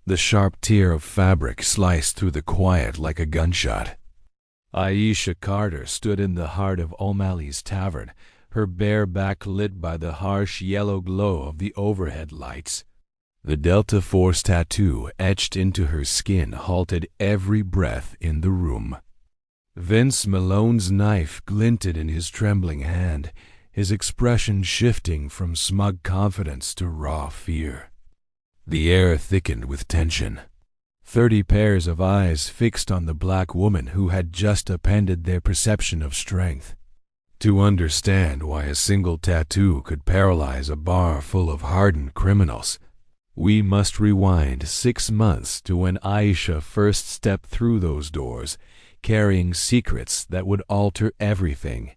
The sharp tear of fabric sliced through the quiet like a gunshot. Aisha Carter stood in the heart of O'Malley's tavern, her bare back lit by the harsh yellow glow of the overhead lights. The Delta Force tattoo etched into her skin halted every breath in the room. Vince Malone's knife glinted in his trembling hand, his expression shifting from smug confidence to raw fear. The air thickened with tension. 30 pairs of eyes fixed on the black woman who had just upended their perception of strength. To understand why a single tattoo could paralyze a bar full of hardened criminals, we must rewind 6 months to when Aisha first stepped through those doors, carrying secrets that would alter everything.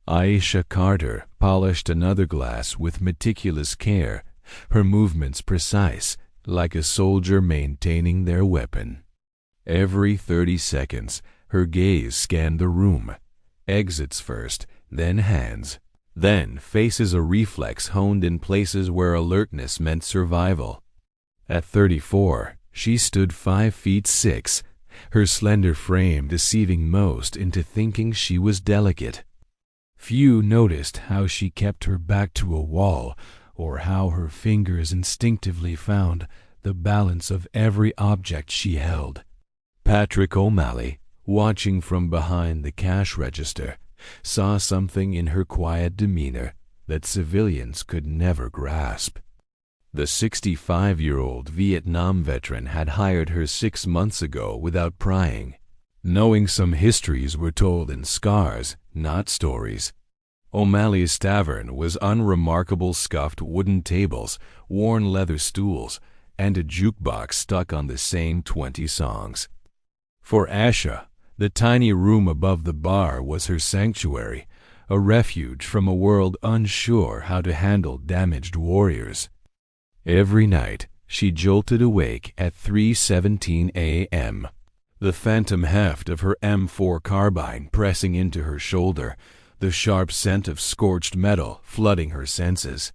Aisha Carter polished another glass with meticulous care, her movements precise, like a soldier maintaining their weapon. Every 30 seconds, her gaze scanned the room. Exits first, then hands, then faces, a reflex honed in places where alertness meant survival. At 34, she stood 5'6", her slender frame deceiving most into thinking she was delicate. Few noticed how she kept her back to a wall, or how her fingers instinctively found the balance of every object she held. Patrick O'Malley, watching from behind the cash register, saw something in her quiet demeanor that civilians could never grasp. The 65-year-old Vietnam veteran had hired her 6 months ago without prying, knowing some histories were told in scars, not stories. O'Malley's tavern was unremarkable scuffed wooden tables, worn leather stools, and a jukebox stuck on the same 20 songs. For Asha, the tiny room above the bar was her sanctuary, a refuge from a world unsure how to handle damaged warriors. Every night, she jolted awake at 3:17 a.m., the phantom heft of her M4 carbine pressing into her shoulder, the sharp scent of scorched metal flooding her senses.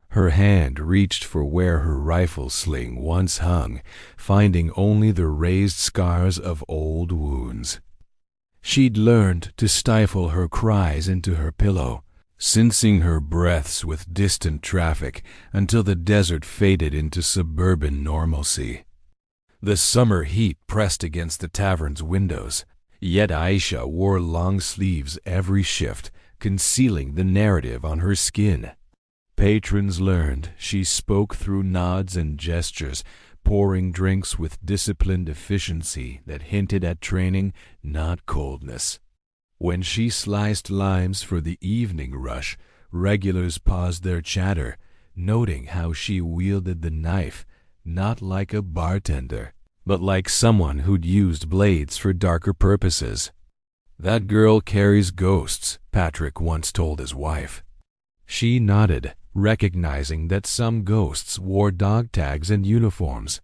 Her hand reached for where her rifle sling once hung, finding only the raised scars of old wounds. She'd learned to stifle her cries into her pillow, sensing her breaths with distant traffic until the desert faded into suburban normalcy. The summer heat pressed against the tavern's windows, yet Aisha wore long sleeves every shift, concealing the narrative on her skin. Patrons learned she spoke through nods and gestures, pouring drinks with disciplined efficiency that hinted at training, not coldness. When she sliced limes for the evening rush, regulars paused their chatter, noting how she wielded the knife, not like a bartender, but like someone who'd used blades for darker purposes. "That girl carries ghosts," Patrick once told his wife. She nodded, recognizing that some ghosts wore dog tags and uniforms.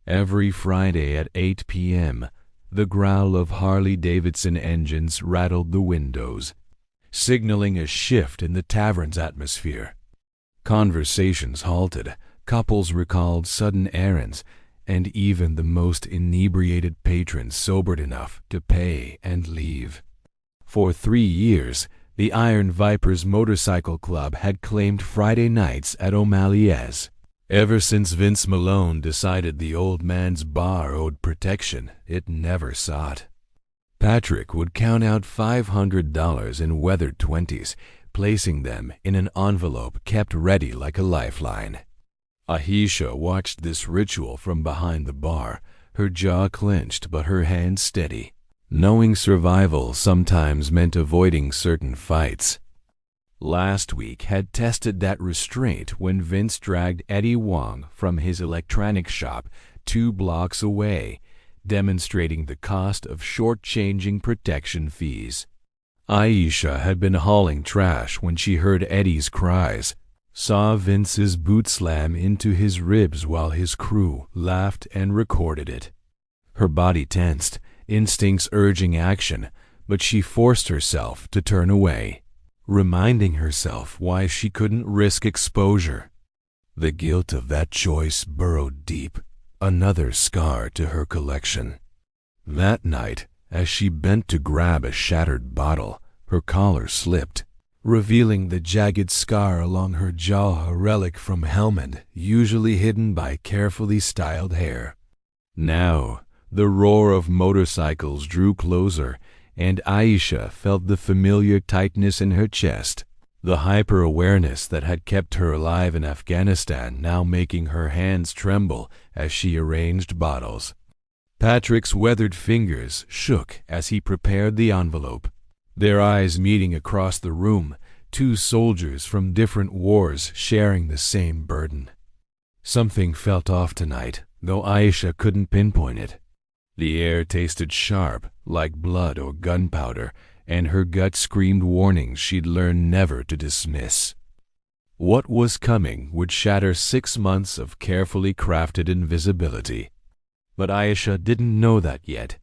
Every Friday at 8 p.m., the growl of Harley-Davidson engines rattled the windows, signaling a shift in the tavern's atmosphere. Conversations halted, couples recalled sudden errands, and even the most inebriated patrons sobered enough to pay and leave. For 3 years, the Iron Vipers Motorcycle Club had claimed Friday nights at O'Malley's. Ever since Vince Malone decided the old man's bar owed protection, it never sought. Patrick would count out $500 in weathered 20s, placing them in an envelope kept ready like a lifeline. Aisha watched this ritual from behind the bar, her jaw clenched but her hands steady, knowing survival sometimes meant avoiding certain fights. Last week had tested that restraint when Vince dragged Eddie Wong from his electronics shop 2 blocks away, demonstrating the cost of shortchanging protection fees. Aisha had been hauling trash when she heard Eddie's cries, saw Vince's boot slam into his ribs while his crew laughed and recorded it. Her body tensed, instincts urging action, but she forced herself to turn away, reminding herself why she couldn't risk exposure. The guilt of that choice burrowed deep, another scar to her collection. That night, as she bent to grab a shattered bottle, her collar slipped, revealing the jagged scar along her jaw, a relic from Helmand, usually hidden by carefully styled hair. Now, the roar of motorcycles drew closer, and Aisha felt the familiar tightness in her chest, the hyper-awareness that had kept her alive in Afghanistan now making her hands tremble as she arranged bottles. Patrick's weathered fingers shook as he prepared the envelope, their eyes meeting across the room, two soldiers from different wars sharing the same burden. Something felt off tonight, though Aisha couldn't pinpoint it. The air tasted sharp, like blood or gunpowder, and her gut screamed warnings she'd learned never to dismiss. What was coming would shatter 6 months of carefully crafted invisibility. But Aisha didn't know that yet.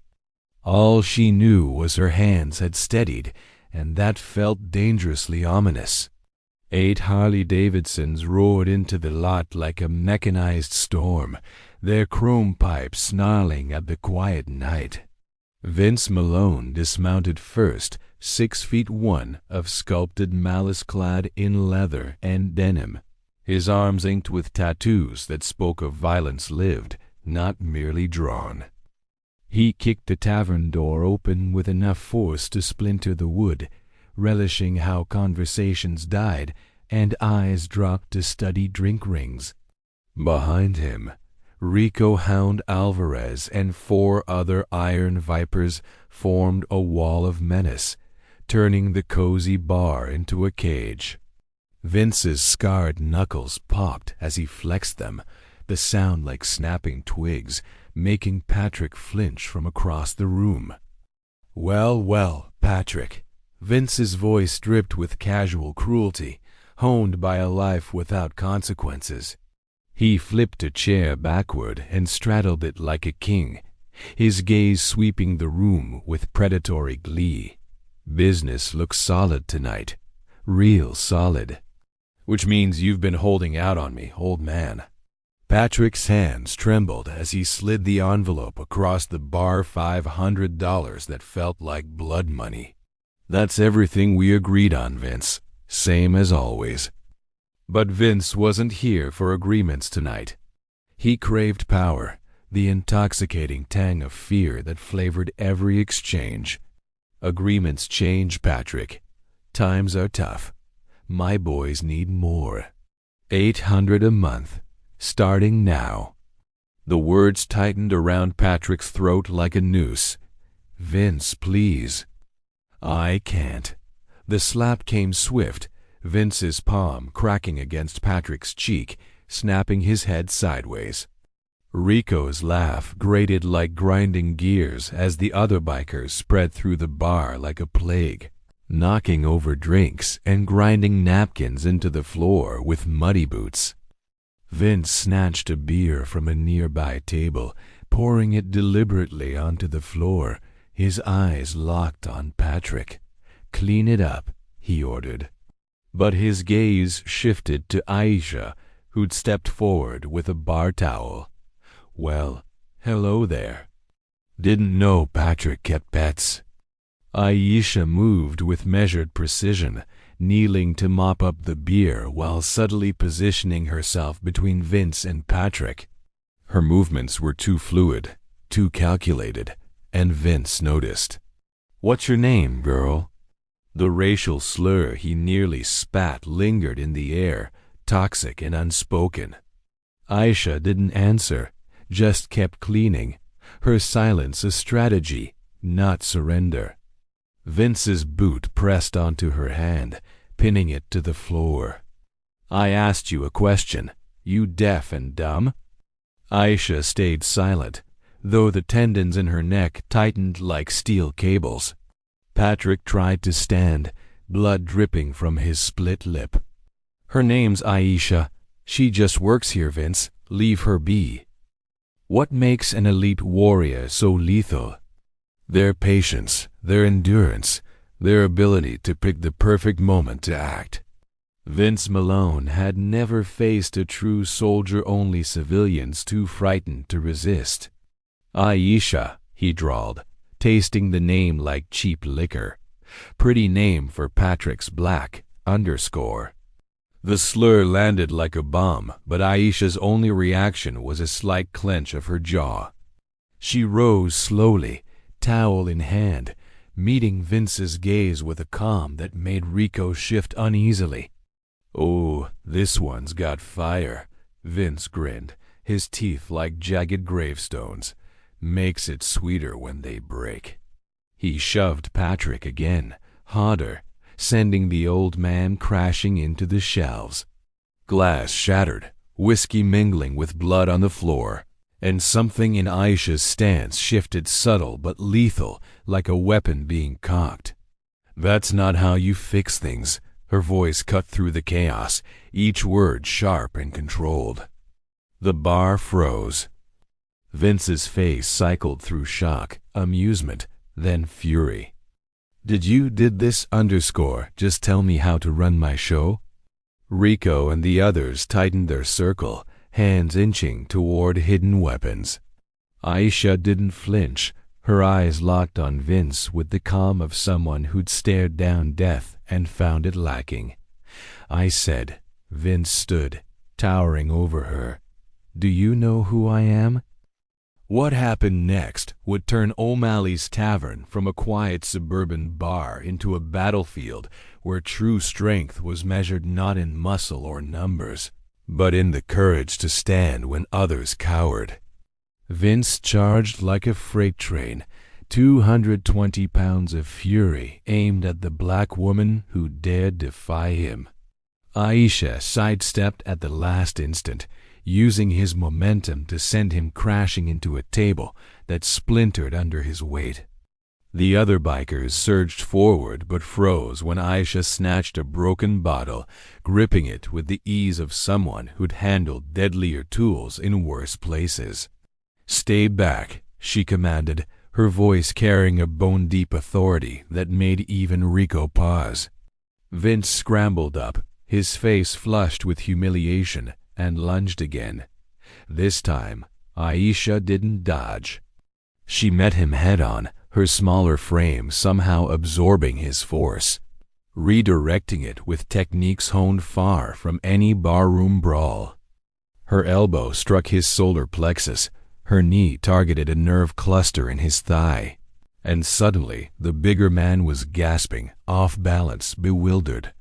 All she knew was her hands had steadied, and that felt dangerously ominous. 8 Harley-Davidsons roared into the lot like a mechanized storm, their chrome pipes snarling at the quiet night. Vince Malone dismounted first, 6'1" of sculpted malice clad in leather and denim, his arms inked with tattoos that spoke of violence lived, not merely drawn. He kicked the tavern door open with enough force to splinter the wood, relishing how conversations died and eyes dropped to study drink rings. Behind him, Rico Hound Alvarez and 4 other iron vipers formed a wall of menace, turning the cozy bar into a cage. Vince's scarred knuckles popped as he flexed them, the sound like snapping twigs, making Patrick flinch from across the room. "Well, well, Patrick." Vince's voice dripped with casual cruelty, honed by a life without consequences. He flipped a chair backward and straddled it like a king, his gaze sweeping the room with predatory glee. "Business looks solid tonight. Real solid. Which means you've been holding out on me, old man." Patrick's hands trembled as he slid the envelope across the bar $500 that felt like blood money. "That's everything we agreed on, Vince. Same as always." But Vince wasn't here for agreements tonight. He craved power, the intoxicating tang of fear that flavored every exchange. "Agreements change, Patrick. Times are tough. My boys need more. $800 a month, starting now." The words tightened around Patrick's throat like a noose. "Vince, please." "I can't." The slap came swift, Vince's palm cracking against Patrick's cheek, snapping his head sideways. Rico's laugh grated like grinding gears as the other bikers spread through the bar like a plague, knocking over drinks and grinding napkins into the floor with muddy boots. Vince snatched a beer from a nearby table, pouring it deliberately onto the floor, his eyes locked on Patrick. "Clean it up," he ordered. But his gaze shifted to Aisha, who'd stepped forward with a bar towel. "Well, hello there. Didn't know Patrick kept pets." Aisha moved with measured precision, kneeling to mop up the beer while subtly positioning herself between Vince and Patrick. Her movements were too fluid, too calculated, and Vince noticed. "What's your name, girl?" The racial slur he nearly spat lingered in the air, toxic and unspoken. Aisha didn't answer, just kept cleaning, her silence a strategy, not surrender. Vince's boot pressed onto her hand, pinning it to the floor. "I asked you a question. You deaf and dumb?" Aisha stayed silent, though the tendons in her neck tightened like steel cables. Patrick tried to stand, blood dripping from his split lip. "Her name's Aisha. She just works here, Vince. Leave her be." What makes an elite warrior so lethal? Their patience, their endurance, their ability to pick the perfect moment to act. Vince Malone had never faced a true soldier, only civilians too frightened to resist. Aisha, he drawled, tasting the name like cheap liquor. Pretty name for Patrick's black underscore. The slur landed like a bomb, but Aisha's only reaction was a slight clench of her jaw. She rose slowly, towel in hand, meeting Vince's gaze with a calm that made Rico shift uneasily. "Oh, this one's got fire," Vince grinned, his teeth like jagged gravestones. "Makes it sweeter when they break." He shoved Patrick again, harder, sending the old man crashing into the shelves. Glass shattered, whiskey mingling with blood on the floor, and something in Aisha's stance shifted, subtle but lethal, like a weapon being cocked. "That's not how you fix things." Her voice cut through the chaos, each word sharp and controlled. The bar froze. Vince's face cycled through shock, amusement, then fury. Did this underscore just tell me how to run my show?" Rico and the others tightened their circle, hands inching toward hidden weapons. Aisha didn't flinch, her eyes locked on Vince with the calm of someone who'd stared down death and found it lacking. "I said," Vince stood, towering over her, "do you know who I am?" What happened next would turn O'Malley's Tavern from a quiet suburban bar into a battlefield where true strength was measured not in muscle or numbers, but in the courage to stand when others cowered. Vince charged like a freight train, 220 pounds of fury aimed at the black woman who dared defy him. Aisha sidestepped at the last instant, using his momentum to send him crashing into a table that splintered under his weight. The other bikers surged forward but froze when Aisha snatched a broken bottle, gripping it with the ease of someone who'd handled deadlier tools in worse places. "Stay back," she commanded, her voice carrying a bone-deep authority that made even Rico pause. Vince scrambled up, his face flushed with humiliation, and lunged again. This time, Aisha didn't dodge. She met him head-on, her smaller frame somehow absorbing his force, redirecting it with techniques honed far from any barroom brawl. Her elbow struck his solar plexus, her knee targeted a nerve cluster in his thigh, and suddenly the bigger man was gasping, off balance, bewildered.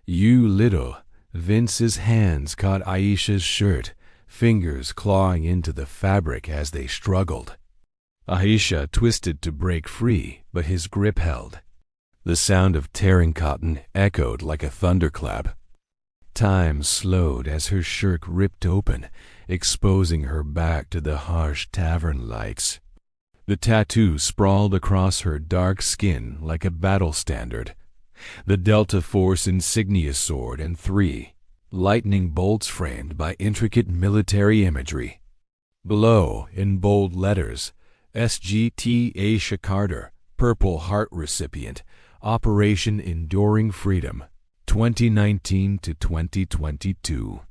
"You little..." Vince's hands caught Aisha's shirt, fingers clawing into the fabric as they struggled. Aisha twisted to break free, but his grip held. The sound of tearing cotton echoed like a thunderclap. Time slowed as her shirt ripped open, exposing her back to the harsh tavern lights. The tattoo sprawled across her dark skin like a battle standard. The Delta Force insignia sword and 3 lightning bolts framed by intricate military imagery. Below, in bold letters, SGT Aisha Carter, Purple Heart recipient, Operation Enduring Freedom, 2019 to 2022.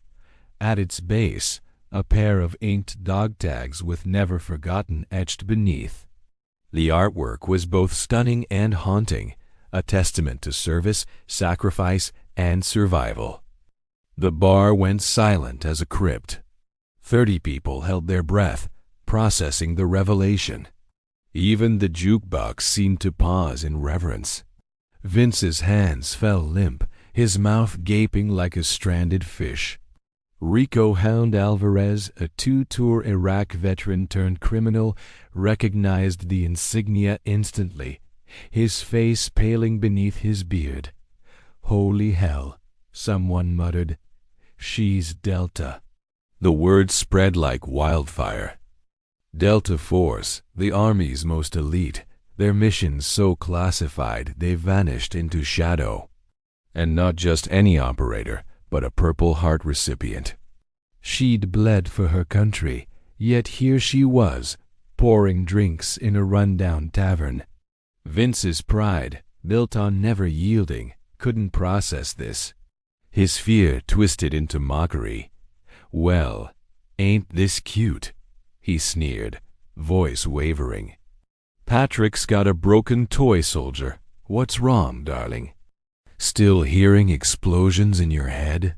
At its base, a pair of inked dog tags with "Never Forgotten" etched beneath. The artwork was both stunning and haunting, a testament to service, sacrifice, and survival. The bar went silent as a crypt. 30 people held their breath, processing the revelation. Even the jukebox seemed to pause in reverence. Vince's hands fell limp, his mouth gaping like a stranded fish. Rico Hound Alvarez, a 2-tour Iraq veteran turned criminal, recognized the insignia instantly, his face paling beneath his beard. "Holy hell," someone muttered. "She's Delta." The word spread like wildfire. Delta Force, the Army's most elite, their missions so classified they vanished into shadow. And not just any operator, but a Purple Heart recipient. She'd bled for her country, yet here she was, pouring drinks in a rundown tavern. Vince's pride, built on never yielding, couldn't process this. His fear twisted into mockery. "Well, ain't this cute?" he sneered, voice wavering. "Patrick's got a broken toy soldier. What's wrong, darling? Still hearing explosions in your head?"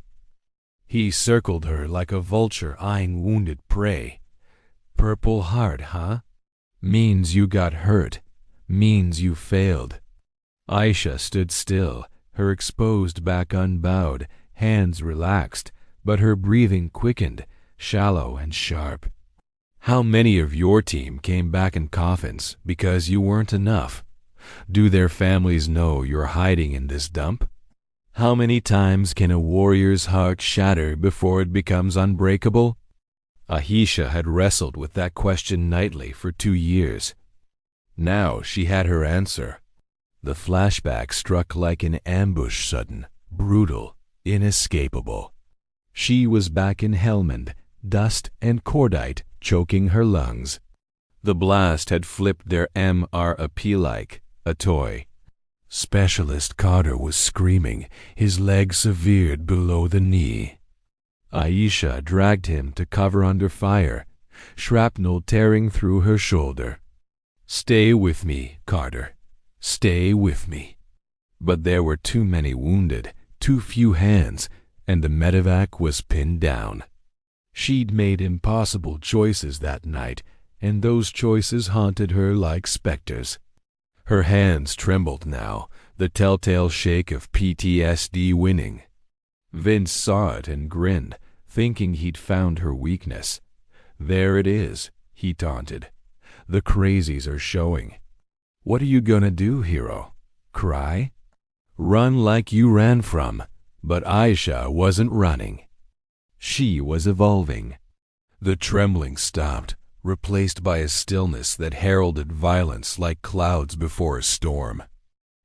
He circled her like a vulture eyeing wounded prey. "Purple Heart, huh? Means you got hurt. Means you failed." Aisha stood still, her exposed back unbowed, hands relaxed, but her breathing quickened, shallow and sharp. "How many of your team came back in coffins because you weren't enough? Do their families know you're hiding in this dump? How many times can a warrior's heart shatter before it becomes unbreakable?" Aisha had wrestled with that question nightly for 2 years. Now she had her answer. The flashback struck like an ambush, sudden, brutal, inescapable. She was back in Helmand, dust and cordite choking her lungs. The blast had flipped their MRAP like a toy. Specialist Carter was screaming, his leg severed below the knee. Aisha dragged him to cover under fire, shrapnel tearing through her shoulder. "Stay with me, Carter. Stay with me." But there were too many wounded, too few hands, and the medevac was pinned down. She'd made impossible choices that night, and those choices haunted her like specters. Her hands trembled now, the telltale shake of PTSD winning. Vince saw it and grinned, thinking he'd found her weakness. "There it is," he taunted. "The crazies are showing. What are you gonna do, hero? Cry? Run like you ran from." But Aisha wasn't running. She was evolving. The trembling stopped, replaced by a stillness that heralded violence like clouds before a storm.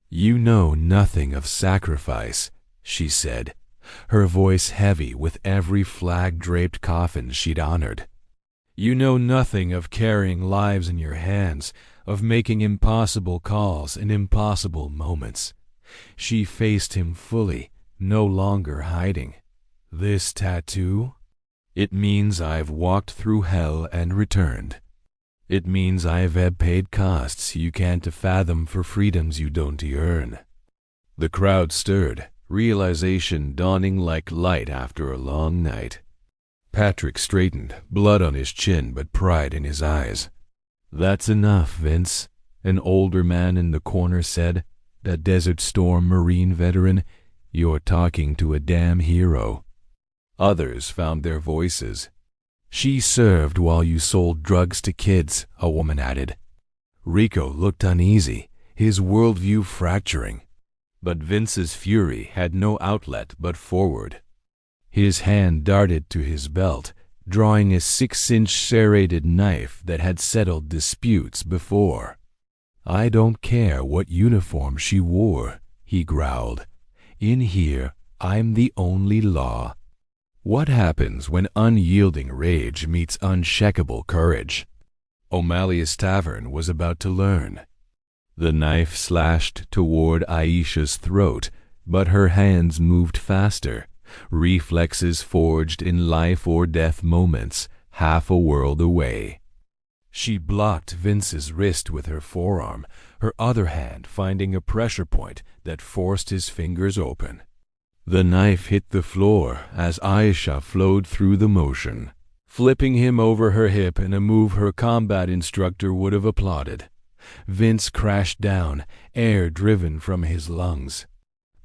"You know nothing of sacrifice," she said, her voice heavy with every flag-draped coffin she'd honored. "You know nothing of carrying lives in your hands, of making impossible calls in impossible moments." She faced him fully, no longer hiding. "This tattoo? It means I've walked through hell and returned. It means I've paid costs you can't fathom for freedoms you don't earn." The crowd stirred, realization dawning like light after a long night. Patrick straightened, blood on his chin but pride in his eyes. "That's enough, Vince," an older man in the corner said, that Desert Storm Marine veteran. "You're talking to a damn hero." Others found their voices. "She served while you sold drugs to kids," a woman added. Rico looked uneasy, his worldview fracturing. But Vince's fury had no outlet but forward. His hand darted to his belt, drawing a 6-inch serrated knife that had settled disputes before. "I don't care what uniform she wore," he growled. "In here, I'm the only law." What happens when unyielding rage meets unshakable courage? O'Malley's Tavern was about to learn. The knife slashed toward Aisha's throat, but her hands moved faster, reflexes forged in life-or-death moments, half a world away. She blocked Vince's wrist with her forearm, her other hand finding a pressure point that forced his fingers open. The knife hit the floor as Aisha flowed through the motion, flipping him over her hip in a move her combat instructor would have applauded. Vince crashed down, air driven from his lungs.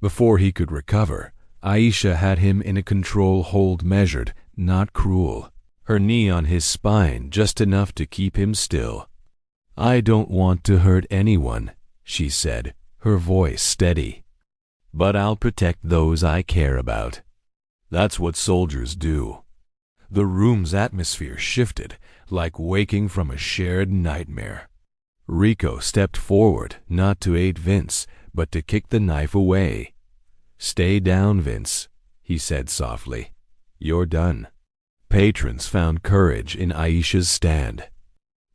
Before he could recover, Aisha had him in a control hold measured, not cruel. Her knee on his spine just enough to keep him still. "I don't want to hurt anyone," she said, her voice steady. "But I'll protect those I care about." That's what soldiers do. The room's atmosphere shifted, like waking from a shared nightmare. Rico stepped forward, not to aid Vince, but to kick the knife away. "Stay down, Vince," he said softly. "You're done." Patrons found courage in Aisha's stand.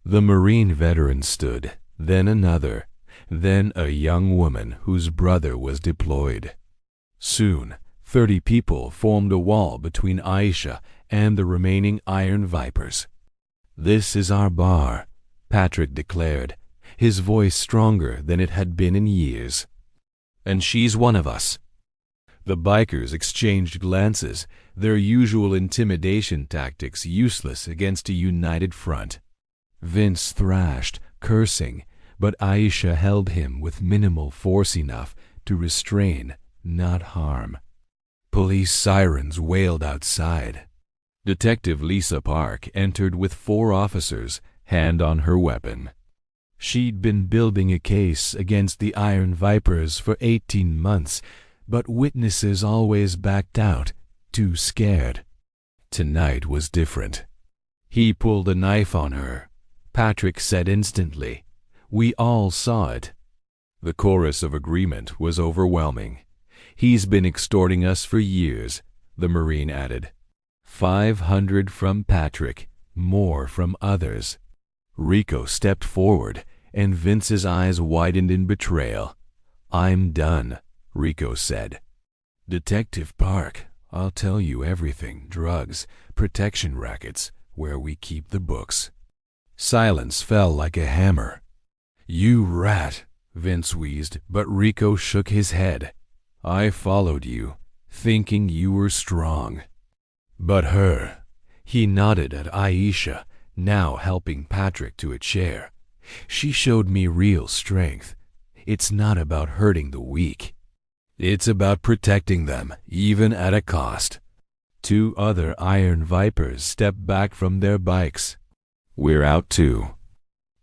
The Marine veteran stood, then another, then a young woman whose brother was deployed. Soon, 30 people formed a wall between Aisha and the remaining Iron Vipers. "This is our bar," Patrick declared, his voice stronger than it had been in years. "And she's one of us." The bikers exchanged glances, their usual intimidation tactics useless against a united front. Vince thrashed, cursing, but Aisha held him with minimal force enough to restrain, not harm. Police sirens wailed outside. Detective Lisa Park entered with 4 officers, hand on her weapon. She'd been building a case against the Iron Vipers for 18 months, but witnesses always backed out, too scared. Tonight was different. "He pulled a knife on her," Patrick said instantly. "We all saw it." The chorus of agreement was overwhelming. "He's been extorting us for years," the Marine added. 500 from Patrick, more from others. Rico stepped forward, and Vince's eyes widened in betrayal. "I'm done," Rico said. "Detective Park, I'll tell you everything. Drugs, protection rackets, where we keep the books." Silence fell like a hammer. "You rat," Vince wheezed, but Rico shook his head. "I followed you, thinking you were strong. But her," he nodded at Aisha, now helping Patrick to a chair. "She showed me real strength. It's not about hurting the weak. It's about protecting them, even at a cost." 2 other Iron Vipers stepped back from their bikes. "We're out too."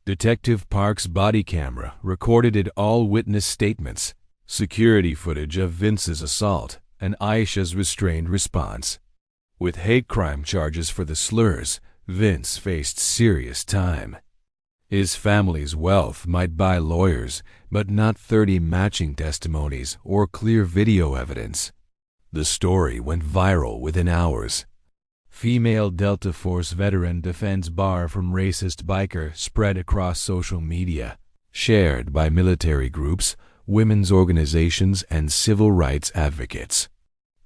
Detective Park's body camera recorded all witness statements, security footage of Vince's assault, and Aisha's restrained response. With hate crime charges for the slurs, Vince faced serious time. His family's wealth might buy lawyers, but not 30 matching testimonies or clear video evidence. The story went viral within hours. Female Delta Force veteran defends bar from racist biker spread across social media, shared by military groups, women's organizations, and civil rights advocates.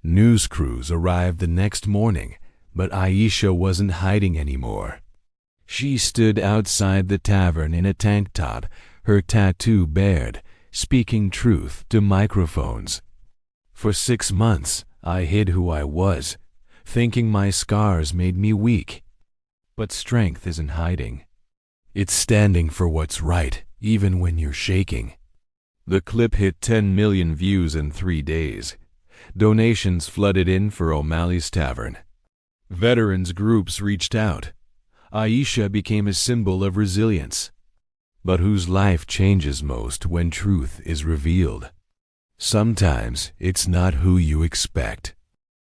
News crews arrived the next morning, but Aisha wasn't hiding anymore. She stood outside the tavern in a tank top, her tattoo bared, speaking truth to microphones. "For 6 months, I hid who I was, thinking my scars made me weak. But strength isn't hiding. It's standing for what's right, even when you're shaking." The clip hit 10 million views in 3 days. Donations flooded in for O'Malley's Tavern. Veterans groups reached out. Aisha became a symbol of resilience. But whose life changes most when truth is revealed? Sometimes it's not who you expect.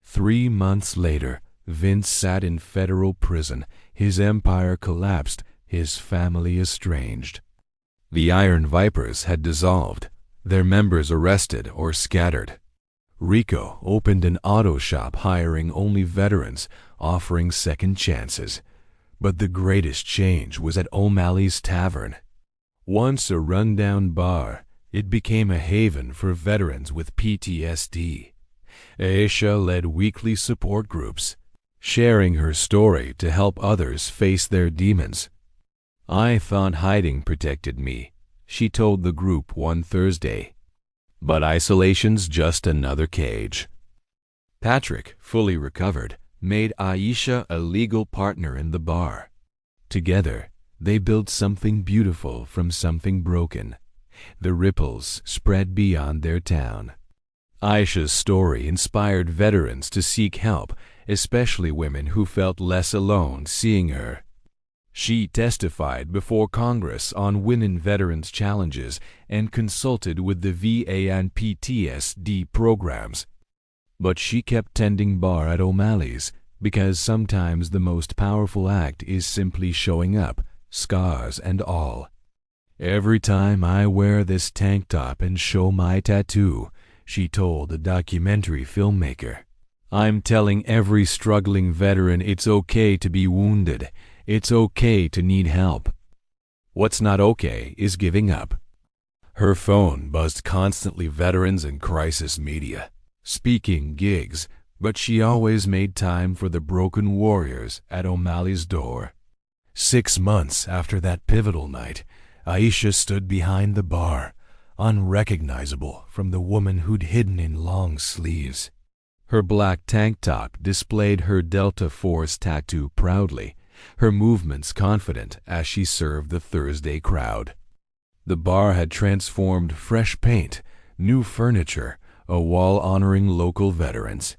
3 months later, Vince sat in federal prison, his empire collapsed, his family estranged. The Iron Vipers had dissolved, their members arrested or scattered. Rico opened an auto shop hiring only veterans, offering second chances. But the greatest change was at O'Malley's Tavern. Once a rundown bar, it became a haven for veterans with PTSD. Aisha led weekly support groups, sharing her story to help others face their demons. "I thought hiding protected me," she told the group one Thursday. "But isolation's just another cage." Patrick, fully recovered, made Aisha a legal partner in the bar. Together, they built something beautiful from something broken. The ripples spread beyond their town. Aisha's story inspired veterans to seek help, especially women who felt less alone seeing her. She testified before Congress on women veterans' challenges and consulted with the VA and PTSD programs. But she kept tending bar at O'Malley's because sometimes the most powerful act is simply showing up, scars and all. "Every time I wear this tank top and show my tattoo," she told a documentary filmmaker, "I'm telling every struggling veteran it's okay to be wounded. It's okay to need help. What's not okay is giving up." Her phone buzzed constantly veterans and crisis media. speaking gigs, but she always made time for the broken warriors at O'Malley's door. 6 months after that pivotal night, Aisha stood behind the bar, unrecognizable from the woman who'd hidden in long sleeves. Her black tank top displayed her Delta Force tattoo proudly, her movements confident as she served the Thursday crowd. The bar had transformed: fresh paint, new furniture, a wall honoring local veterans.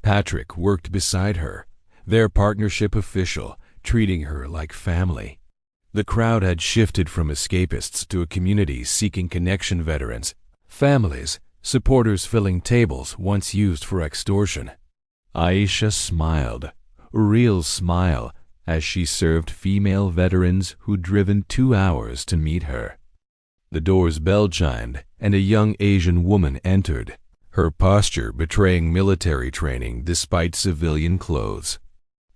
Patrick worked beside her, their partnership official, treating her like family. The crowd had shifted from escapists to a community seeking connection: veterans, families, supporters filling tables once used for extortion. Aisha smiled, a real smile, as she served female veterans who'd driven 2 hours to meet her. The door's bell chimed, and a young Asian woman entered, her posture betraying military training despite civilian clothes.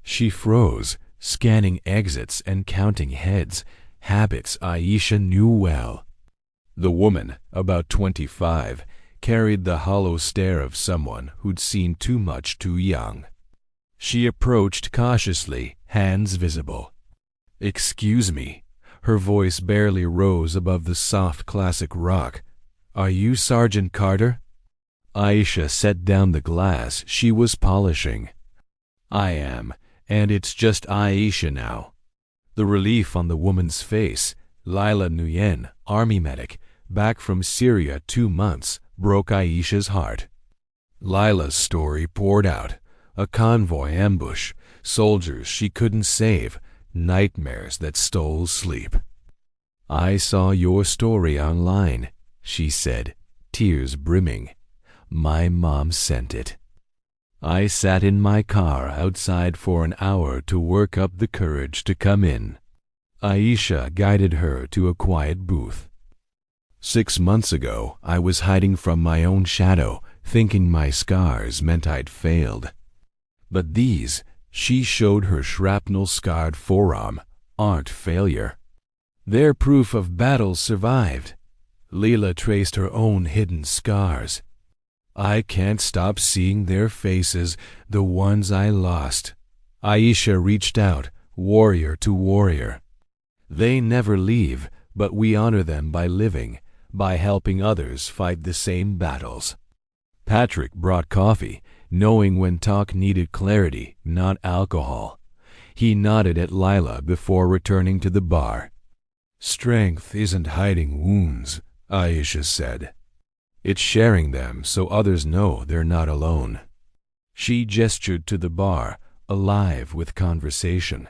She froze, scanning exits and counting heads, habits Aisha knew well. The woman, about 25, carried the hollow stare of someone who'd seen too much too young. She approached cautiously, hands visible. "Excuse me." Her voice barely rose above the soft classic rock. "Are you Sergeant Carter?" Aisha set down the glass she was polishing. "I am, and it's just Aisha now." The relief on the woman's face, Lila Nguyen, Army medic, back from Syria 2 months, broke Aisha's heart. Lila's story poured out: a convoy ambush, soldiers she couldn't save, nightmares that stole sleep. "I saw your story online," she said, tears brimming. "My mom sent it. I sat in my car outside for an hour to work up the courage to come in." Aisha guided her to a quiet booth. "6 months ago, I was hiding from my own shadow, thinking my scars meant I'd failed. But these," she showed her shrapnel-scarred forearm, "aren't failure. They're proof of battles survived." Leela traced her own hidden scars. "I can't stop seeing their faces, the ones I lost." Aisha reached out, warrior to warrior. "They never leave, but we honor them by living, by helping others fight the same battles." Patrick brought coffee, knowing when talk needed clarity, not alcohol. He nodded at Lila before returning to the bar. "Strength isn't hiding wounds," Aisha said. "It's sharing them so others know they're not alone." She gestured to the bar, alive with conversation.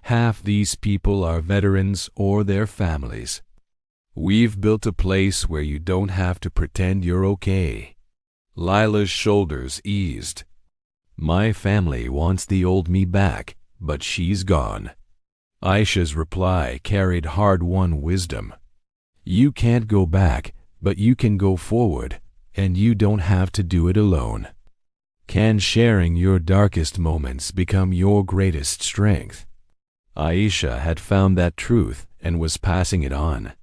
"Half these people are veterans or their families. We've built a place where you don't have to pretend you're okay." Lila's shoulders eased. "My family wants the old me back, but she's gone." Aisha's reply carried hard-won wisdom. "You can't go back, but you can go forward, and you don't have to do it alone. Can sharing your darkest moments become your greatest strength?" Aisha had found that truth and was passing it on.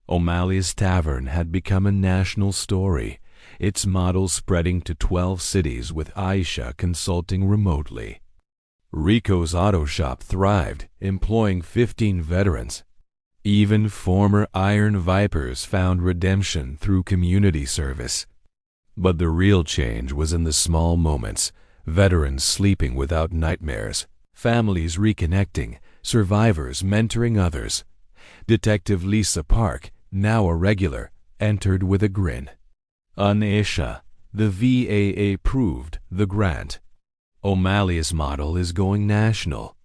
O'Malley's Tavern had become a national story, its model spreading to 12 cities with Aisha consulting remotely. Rico's auto shop thrived, employing 15 veterans. Even former Iron Vipers found redemption through community service. But the real change was in the small moments: veterans sleeping without nightmares, families reconnecting, survivors mentoring others. Detective Lisa Park, now a regular, entered with a grin. "Aisha, the VAA approved the grant. O'Malley's model is going national."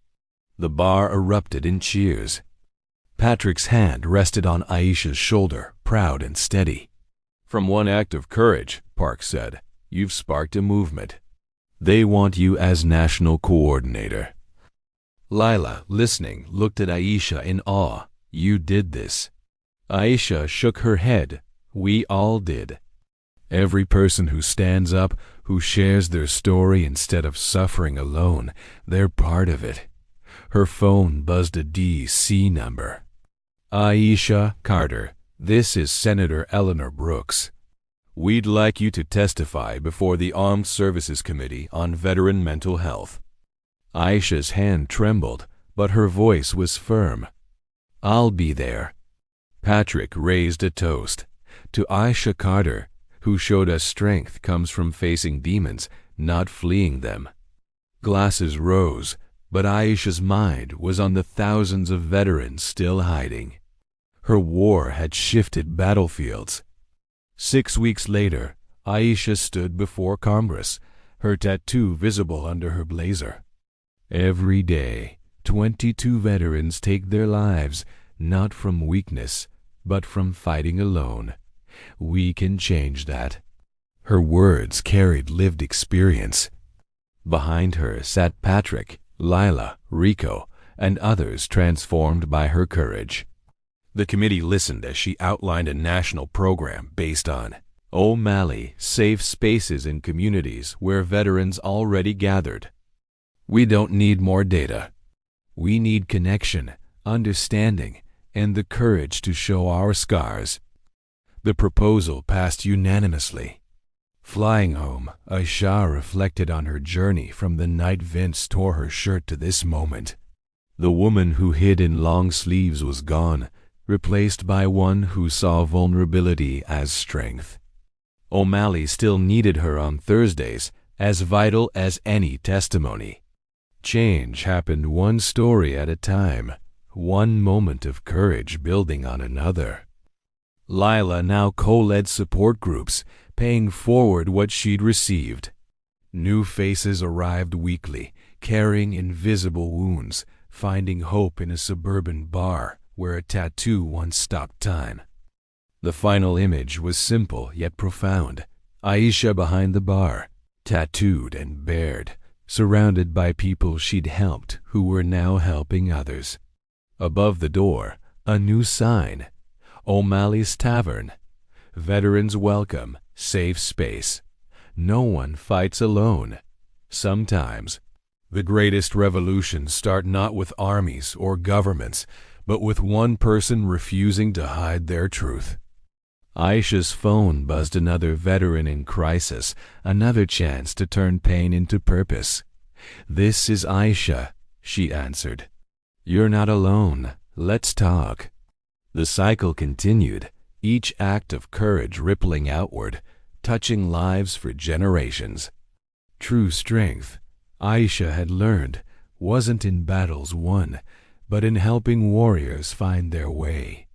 The bar erupted in cheers. Patrick's hand rested on Aisha's shoulder, proud and steady. "From one act of courage," Park said, "you've sparked a movement. They want you as national coordinator." Lila, listening, looked at Aisha in awe. "You did this." Aisha shook her head. "We all did. Every person who stands up, who shares their story instead of suffering alone, they're part of it." Her phone buzzed a DC number. "Aisha Carter, this is Senator Eleanor Brooks." We'd like you to testify before the Armed Services Committee on Veteran Mental Health. Aisha's hand trembled, but her voice was firm. I'll be there. Patrick raised a toast to Aisha Carter, who showed us strength comes from facing demons, not fleeing them. Glasses rose, but Aisha's mind was on the thousands of veterans still hiding. Her war had shifted battlefields. 6 weeks later, Aisha stood before Congress, her tattoo visible under her blazer. Every day, 22 veterans take their lives, not from weakness, but from fighting alone. We can change that. Her words carried lived experience. Behind her sat Patrick, Lila, Rico, and others transformed by her courage. The committee listened as she outlined a national program based on O'Malley safe spaces in communities where veterans already gathered. We don't need more data. We need connection, understanding, and the courage to show our scars. The proposal passed unanimously. Flying home, Aisha reflected on her journey from the night Vince tore her shirt to this moment. The woman who hid in long sleeves was gone, replaced by one who saw vulnerability as strength. O'Malley still needed her on Thursdays, as vital as any testimony. Change happened one story at a time, one moment of courage building on another. Lila now co-led support groups, paying forward what she'd received. New faces arrived weekly, carrying invisible wounds, finding hope in a suburban bar where a tattoo once stopped time. The final image was simple yet profound. Aisha behind the bar, tattooed and bared, surrounded by people she'd helped who were now helping others. Above the door, a new sign, O'Malley's Tavern. Veterans welcome, safe space. No one fights alone. Sometimes, the greatest revolutions start not with armies or governments, but with one person refusing to hide their truth. Aisha's phone buzzed another veteran in crisis, another chance to turn pain into purpose. "This is Aisha," she answered. "You're not alone. Let's talk." The cycle continued, each act of courage rippling outward, touching lives for generations. True strength, Aisha had learned, wasn't in battles won, but in helping warriors find their way.